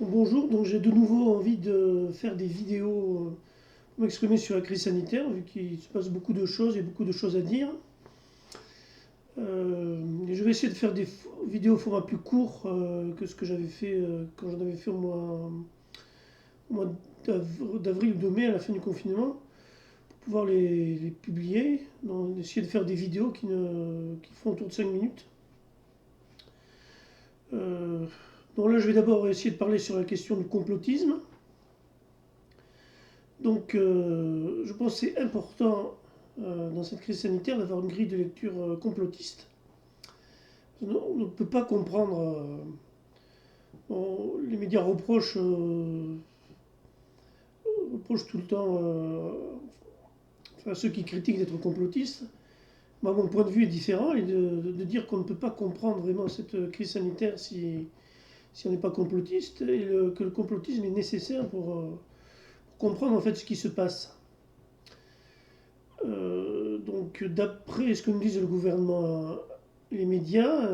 Bonjour, donc j'ai de nouveau envie de faire des vidéos pour m'exprimer sur la crise sanitaire, vu qu'il se passe beaucoup de choses, il y a beaucoup de choses à dire. Et je vais essayer de faire des vidéos au format plus court que ce que j'avais fait quand j'en avais fait au mois d'avril ou de mai à la fin du confinement, pour pouvoir les publier. Donc, essayer de faire des vidéos qui font autour de 5 minutes. Donc là, je vais d'abord essayer de parler sur la question du complotisme. Donc, je pense que c'est important dans cette crise sanitaire d'avoir une grille de lecture complotiste. On ne peut pas comprendre. Les médias reprochent tout le temps, enfin, ceux qui critiquent d'être complotistes. Moi, mon point de vue est différent et de dire qu'on ne peut pas comprendre vraiment cette crise sanitaire si on n'est pas complotiste et que le complotisme est nécessaire pour comprendre en fait ce qui se passe. Donc, d'après ce que nous disent le gouvernement et les médias,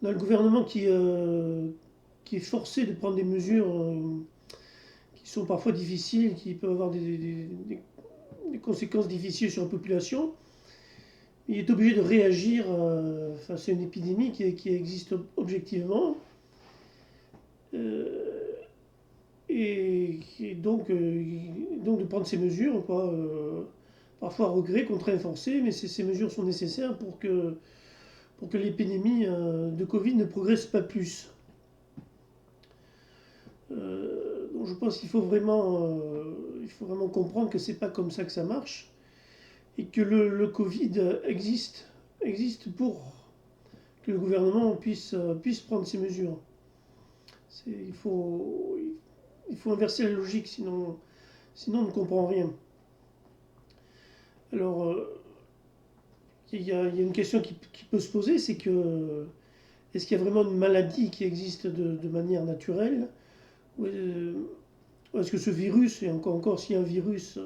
on a le gouvernement qui est forcé de prendre des mesures qui sont parfois difficiles, qui peuvent avoir des conséquences difficiles sur la population. Il est obligé de réagir face à une épidémie qui existe objectivement. Et donc de prendre ces mesures, quoi, parfois à regret, contraint forcé, mais ces mesures sont nécessaires pour que l'épidémie de Covid ne progresse pas plus. Donc je pense qu'il faut vraiment comprendre que c'est pas comme ça que ça marche et que le Covid existe pour que le gouvernement puisse prendre ces mesures. Il faut inverser la logique, sinon on ne comprend rien. Alors, il y a une question qui peut se poser, c'est que est-ce qu'il y a vraiment une maladie qui existe de manière naturelle, ou est-ce que ce virus, et encore s'il y a un virus,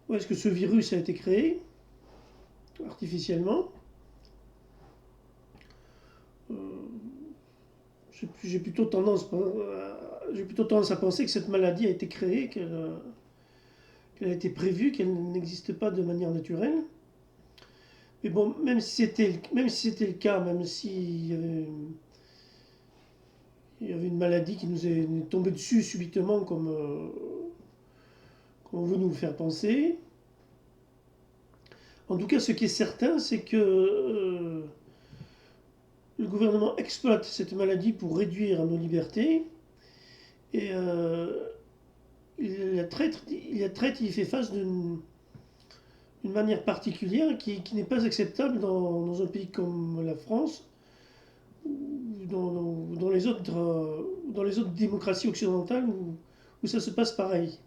ou est-ce que ce virus a été créé artificiellement? euh, j'ai plutôt tendance à penser que cette maladie a été créée, qu'elle a été prévue, qu'elle n'existe pas de manière naturelle. Mais bon, même si c'était le cas, même s'il y avait une maladie qui nous est tombée dessus subitement, comme on veut nous le faire penser, en tout cas, ce qui est certain, c'est que le gouvernement exploite cette maladie pour réduire nos libertés et il il fait face d'une manière particulière qui n'est pas acceptable dans un pays comme la France ou dans les autres démocraties occidentales où ça se passe pareil.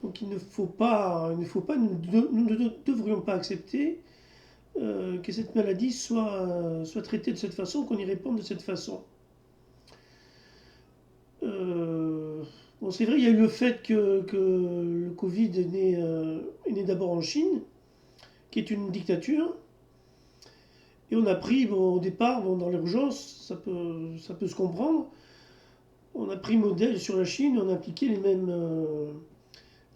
Donc il ne faut pas, nous ne devrions pas accepter que cette maladie soit traitée de cette façon, qu'on y réponde de cette façon. Bon, c'est vrai, il y a eu le fait que le Covid est né d'abord en Chine, qui est une dictature. Et on a pris, bon, au départ, bon, dans l'urgence, ça peut se comprendre, on a pris modèle sur la Chine, on a appliqué les mêmes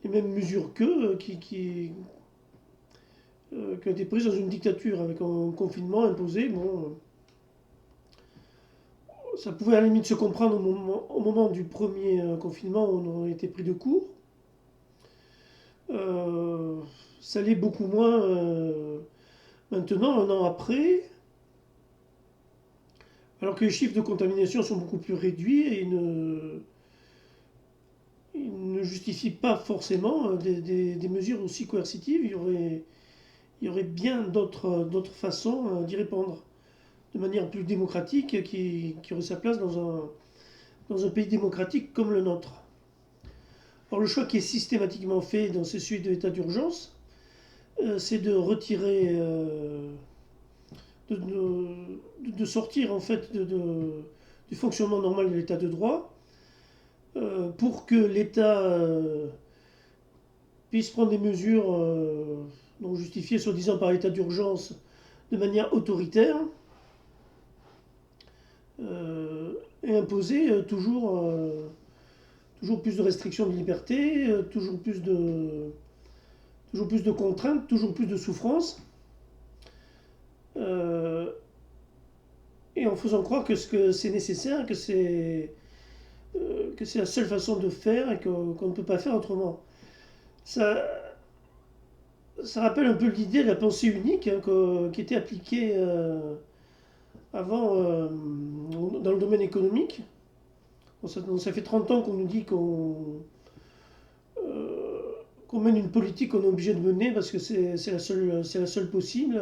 mesures qu'eux, qui ont été prises dans une dictature, avec un confinement imposé. Bon, ça pouvait à la limite se comprendre au moment du premier confinement où on a été pris de court. Euh, Ça l'est beaucoup moins maintenant, un an après, alors que les chiffres de contamination sont beaucoup plus réduits et ils ne justifient pas forcément des mesures aussi coercitives. Il y aurait bien d'autres façons d'y répondre de manière plus démocratique qui aurait sa place dans un pays démocratique comme le nôtre. Or, le choix qui est systématiquement fait dans ces suites de l'état d'urgence, c'est de retirer, de sortir en fait du fonctionnement normal de l'état de droit pour que l'État puisse prendre des mesures non justifiées soi-disant par l'état d'urgence de manière autoritaire et imposer toujours plus de restrictions de liberté, toujours plus de contraintes, toujours plus de souffrances, euh, et en faisant croire que c'est nécessaire, que c'est la seule façon de faire et qu'on ne peut pas faire autrement. Ça, ça rappelle un peu l'idée de la pensée unique, hein, qui était appliquée avant dans le domaine économique. Donc ça fait 30 ans qu'on nous dit euh, qu'on mène une politique qu'on est obligé de mener parce que c'est la seule possible.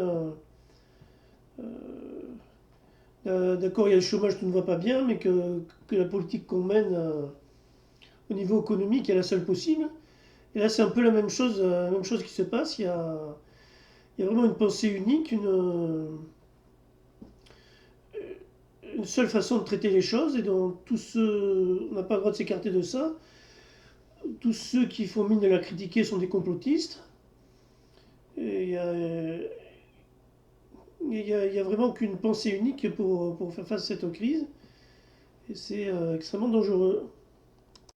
D'accord, il y a le chômage, tout ne va pas bien, mais que la politique qu'on mène au niveau économique est la seule possible. Et là, c'est un peu la même chose qui se passe. Il y a vraiment une pensée unique, une seule façon de traiter les choses, et donc on n'a pas le droit de s'écarter de ça. Tous ceux qui font mine de la critiquer sont des complotistes. Et il y a vraiment qu'une pensée unique pour faire face à cette crise. Et c'est extrêmement dangereux.